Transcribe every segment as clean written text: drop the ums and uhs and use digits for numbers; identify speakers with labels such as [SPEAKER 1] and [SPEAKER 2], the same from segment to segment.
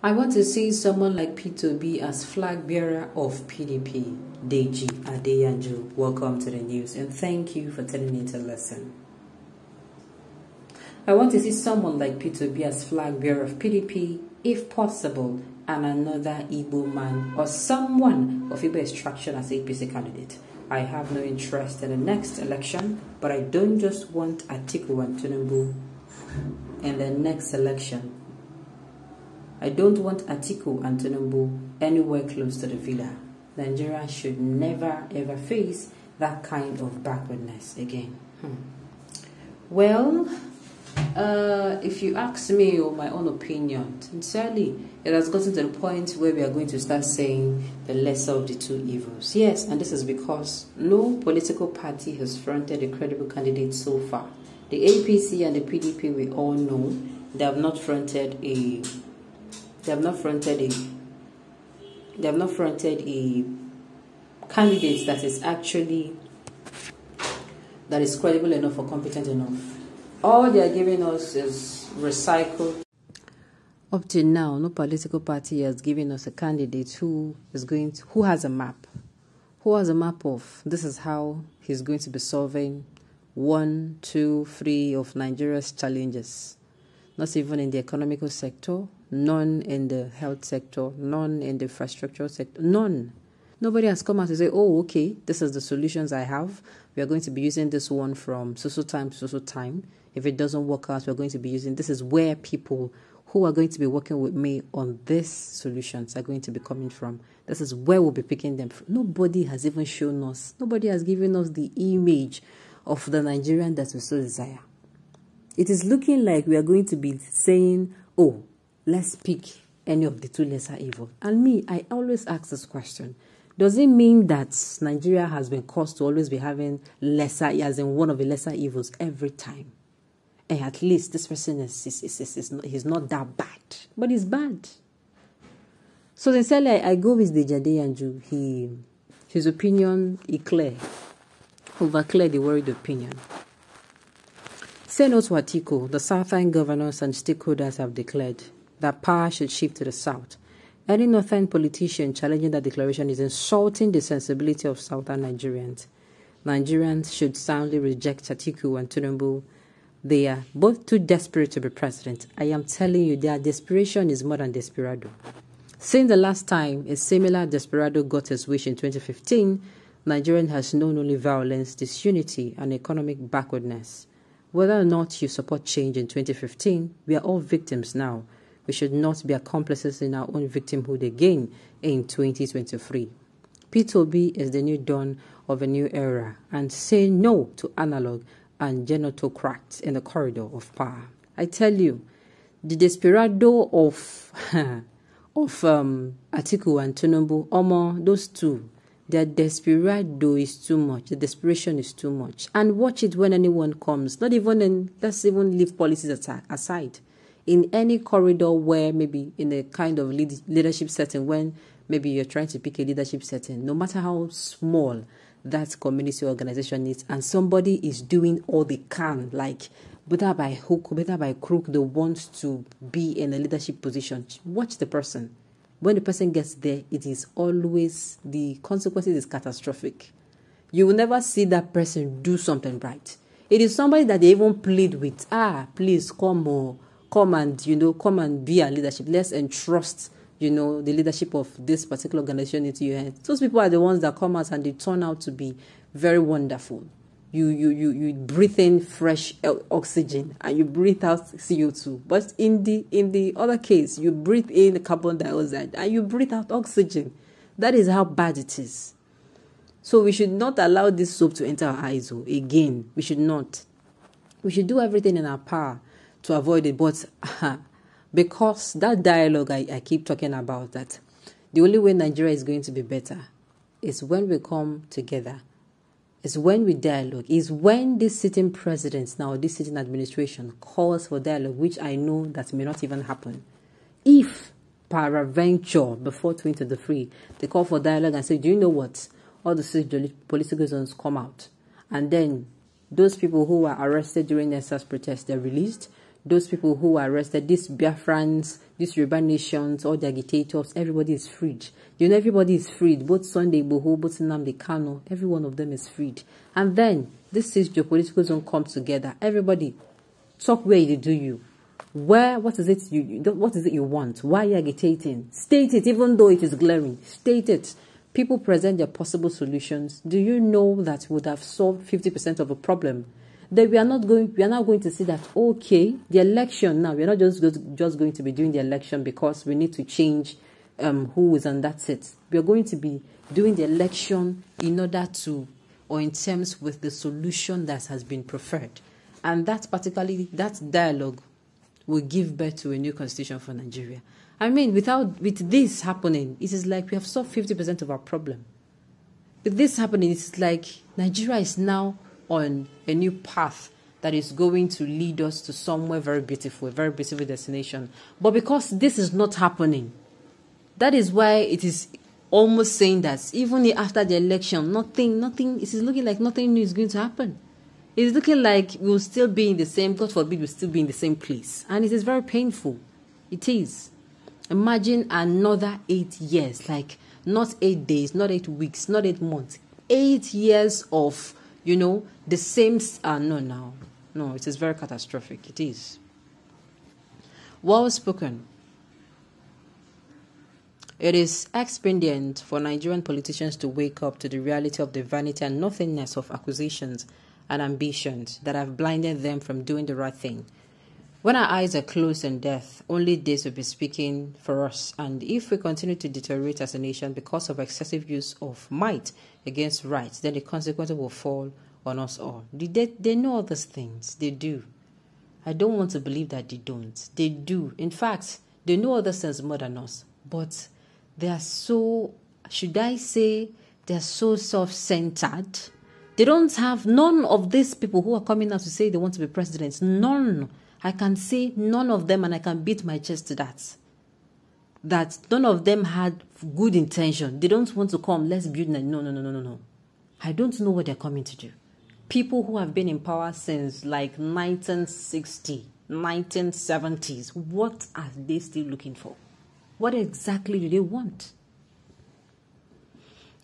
[SPEAKER 1] I want to see someone like P2B as flag bearer of PDP. Deji Adeyanju, welcome to the news and thank you for tuning in to listen. I want to see someone like P2B as flag bearer of PDP, if possible, and another Igbo man or someone of Igbo extraction as APC candidate. I have no interest in the next election, but I don't just want Atiku and Tinubu in the next election. I don't want Atiku and Tinubu anywhere close to the villa. Nigerians should never ever face that kind of backwardness again. Well, if you ask me or my own opinion, sincerely, it has gotten to the point where we are going to start saying the lesser of the two evils. Yes, and this is because no political party has fronted a credible candidate so far. The APC and the PDP, we all know, they have not fronted a candidate that is credible enough or competent enough. All they are giving us is recycled. Up to now, no political party has given us a candidate who has a map. Who has a map of this is how he's going to be solving 1, 2, 3 of Nigeria's challenges. Not even in the economical sector, none in the health sector, none in the infrastructure sector, none. Nobody has come out to say, oh, okay, this is the solutions I have. We are going to be using this one from so time to so time. If it doesn't work out, we're going to be using, this is where people who are going to be working with me on these solutions are going to be coming from. This is where we'll be picking them from. Nobody has even shown us, nobody has given us the image of the Nigerian that we so desire. It is looking like we are going to be saying, oh, let's pick any of the two lesser evil. And me, I always ask this question. Does it mean that Nigeria has been caused to always be having lesser, as in one of the lesser evils every time? And at least this person he's not that bad, but he's bad. So sincerely, I go with Deji Adeyanju. His opinion is clear, overclear the worried opinion. Say no to Atiku. The Southern governors and stakeholders have declared that power should shift to the South. Any Northern politician challenging that declaration is insulting the sensibility of Southern Nigerians. Nigerians should soundly reject Atiku and Tinubu. They are both too desperate to be president. I am telling you, their desperation is more than desperado. Since the last time a similar desperado got his wish in 2015, Nigeria has known only violence, disunity, and economic backwardness. Whether or not you support change in 2015, we are all victims now. We should not be accomplices in our own victimhood again in 2023. P2B is the new dawn of a new era and say no to analog and genotocrats in the corridor of power. I tell you, the desperado of Atiku and Tinubu, those two, their desperado is too much. The desperation is too much. And watch it when anyone comes. Not even in, let's even leave policies aside. In any corridor where maybe in a kind of leadership setting, when maybe you're trying to pick a leadership setting, no matter how small that community organization is, and somebody is doing all they can, like whether by hook, whether by crook, they want to be in a leadership position. Watch the person. When the person gets there, it is always, the consequences is catastrophic. You will never see that person do something right. It is somebody that they even plead with. Please come and be our leadership. Let's entrust, the leadership of this particular organization into your hands. Those people are the ones that come out and they turn out to be very wonderful. You breathe in fresh oxygen and you breathe out CO2. But in the other case, you breathe in carbon dioxide and you breathe out oxygen. That is how bad it is. So we should not allow this soap to enter our eyes again. We should not. We should do everything in our power to avoid it. But because that dialogue I keep talking about, that the only way Nigeria is going to be better is when we come together. It's when we dialogue. It's when this sitting president now, this sitting administration calls for dialogue, which I know that may not even happen. If peradventure before 2023 they call for dialogue and say, do you know what? All the 6 political zones come out. And then those people who were arrested during NSAS protests, they're released. those people who were arrested, these Biafrans, these Yoruba nations, all the agitators, everybody is freed. You know, everybody is freed. Both Sunday Igboho, both Nnamdi Kanu, every one of them is freed. And then this is geopolitical zone come together. Everybody talk where you do you. What is it you want? Why are you agitating? State it, even though it is glaring. State it. People present their possible solutions. Do you know that would have solved 50% of a problem? That we are now going to see that, okay, the election now, we're not just going to be doing the election because we need to change who is on that seat. We are going to be doing the election in order to, or in terms with the solution that has been preferred. And that dialogue will give birth to a new constitution for Nigeria. I mean, with this happening, it is like we have solved 50% of our problem. With this happening, it's like Nigeria is now on a new path that is going to lead us to somewhere very beautiful, a very beautiful destination. But because this is not happening, that is why it is almost saying that even after the election, nothing, it is looking like nothing new is going to happen. It's looking like we'll still be in the same, God forbid, we'll still be in the same place. And it is very painful. It is. Imagine another 8 years, like not 8 days, not 8 weeks, not 8 months, 8 years of, the same. No, it is very catastrophic. It is. Well spoken. It is expedient for Nigerian politicians to wake up to the reality of the vanity and nothingness of accusations and ambitions that have blinded them from doing the right thing. When our eyes are closed in death, only this will be speaking for us. And if we continue to deteriorate as a nation because of excessive use of might against right, then the consequences will fall on us all. They know all these things. They do. I don't want to believe that they don't. They do. In fact, they know all these things more than us. But they are so, should I say, they are so self-centered. They don't have, none of these people who are coming out to say they want to be presidents, none. I can say none of them, and I can beat my chest to that none of them had good intention. They don't want to come, let's build. No. I don't know what they're coming to do. People who have been in power since like 1960, 1970s, what are they still looking for? What exactly do they want?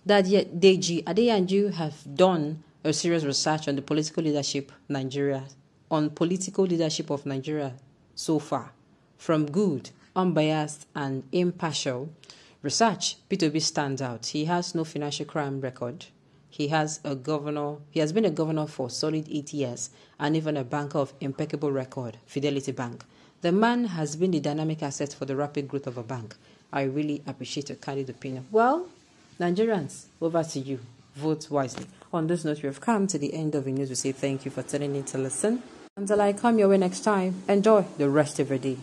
[SPEAKER 1] That yet Deji Adeyanju have done a serious research on the political leadership of Nigeria so far. From good, unbiased, and impartial research, P2B stands out. He has no financial crime record. He has been a governor for solid 8 years, and even a banker of impeccable record, Fidelity Bank. The man has been the dynamic asset for the rapid growth of a bank. I really appreciate your candid opinion. Well, Nigerians, over to you. Vote wisely. On this note, we have come to the end of the news. We say thank you for tuning in to listen. Until I come your way next time, enjoy the rest of your day.